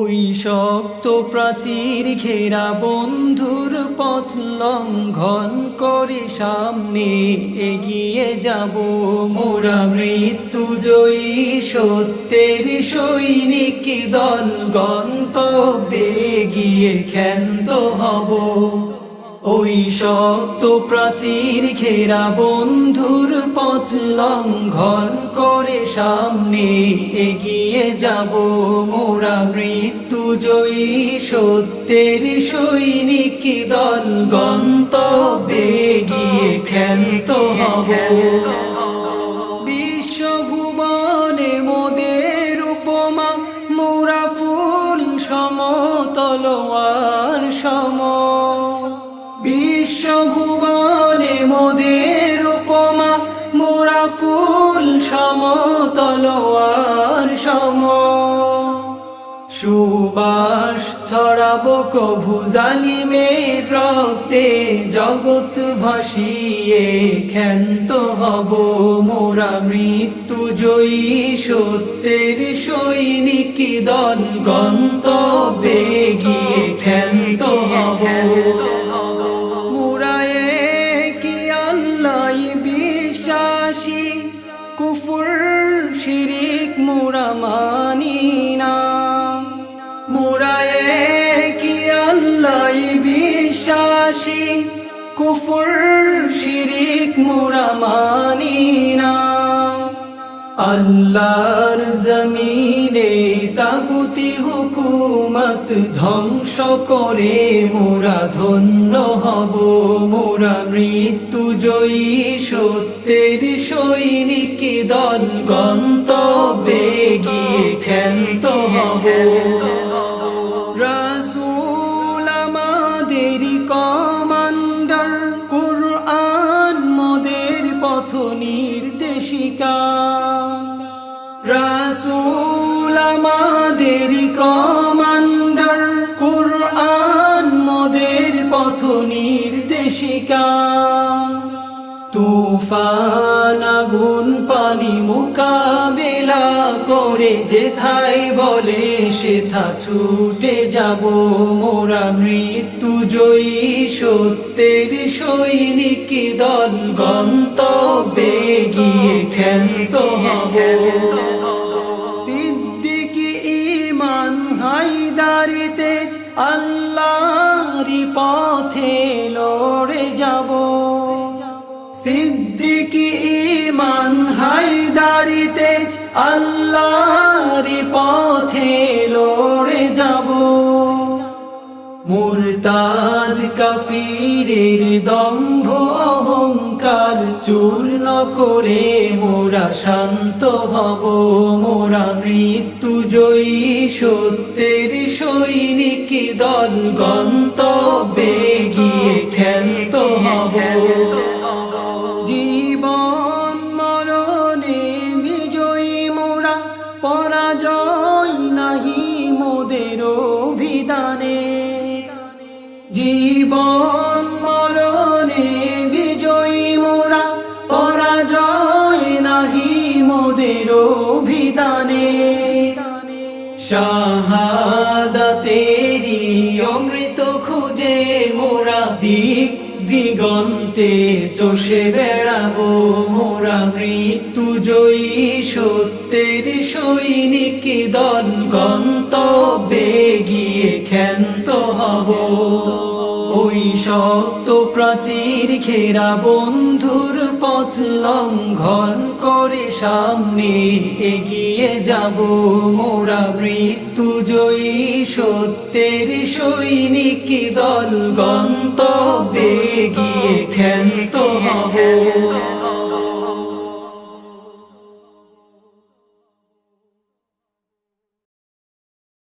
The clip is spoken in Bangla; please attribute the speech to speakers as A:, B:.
A: ওই শক্ত প্রাচীর ঘেরা বন্ধুর পথ লঙ্ঘন করে সামনে এগিয়ে যাব মোরা মৃত্যুজয়ী সত্যের সৈনিক দল গন্তব্যে গিয়ে ক্ষান্ত হব। ওই শক্ত প্রাচীর ঘেরা বন্ধুর পথ লঙ্ঘন করে সামনে এগিয়ে যাব মোরা মৃত্যুজয়ী সত্যের সৈনিক দল গন্তব্যে গিয়ে ক্ষান্ত হব। বিশ্বভুবনে মোদের উপমা মোরা ফুল সমতলোয়ার সম। বিশ্বভুবনে মোদের উপমা মোরা ফুল সমতলোয়ার সম। সুবাস ছড়াবো কভু জালিমের রক্তে জগৎ ভাসিয়ে ক্ষান্ত হব মোরা মৃত্যুজয়ী সত্যের সৈনিক দল গন্তব্যে গিয়ে ক্ষান্ত হব। কুফর শিরিক মোরা মানি না, মোরা কি আল্লাহ বিশ্বাসী কুফর শিরিক মোরা মানি না। আল্লাহর জমিনে তাগুতি হুকুমত ধ্বংস করে মোরা ধন্য হব মোরা মৃত্যুজয়ী সত্যের সৈনিক দল গন্তব্যে গিয়ে ক্ষান্ত হব। রাসূল আমাদের কমান্ডার, কুরআন মোদের পথ নির্দেশিকা। রাসূল আমাদের কমান্ডার, কুরআন মোদের পথ নির্দেশিকা। তুফান আগুন পানি মোকাবেলা করে যেথায় বলে সেথা ছুটে যাব মোরা মৃত্যুজয়ী সত্যের সৈনিক দল গন্তব্যে গিয়ে ক্ষান্ত হব। সিদ্দিকী ঈমান হায়দারি তেজ আল্লাহরই পথে লড়ে যাব। সিদ্দিকী ঈমান হায়দারি তেজ আল্লাহরই পথে লড়ে যাব। মুরতাদ কাফিরের দম্ভ অহংকার চূর্ণ করে মোরা শান্ত হব মোরা মৃত্যুজয়ী সত্যের সৈনিক দল গন্তব্যে গিয়ে ক্ষান্ত হব। জীবন মরণে বিজয়ী মোরা, পরাজয় নাহি মোদের অভিধানে। জীবন মরণে বিজয়ী মোরা, পরাজয় নাহি মোদের অভিধানে। শাহাদাতেরি অমৃত খুঁজে মোরা দিক দিগন্তে চষে বেড়াবো মোরা মৃত্যুজয়ী সত্যের সৈনিক দল গন্তব্যে গিয়ে ক্ষান্ত হব। ওই শক্ত প্রাচীর ঘেরা বন্ধুর পথ লঙ্ঘন করে সামনে এগিয়ে যাব মোরা মৃত্যুজয়ী সত্যের সৈনিক দল গন্তব্যে গিয়ে ক্ষান্ত হব।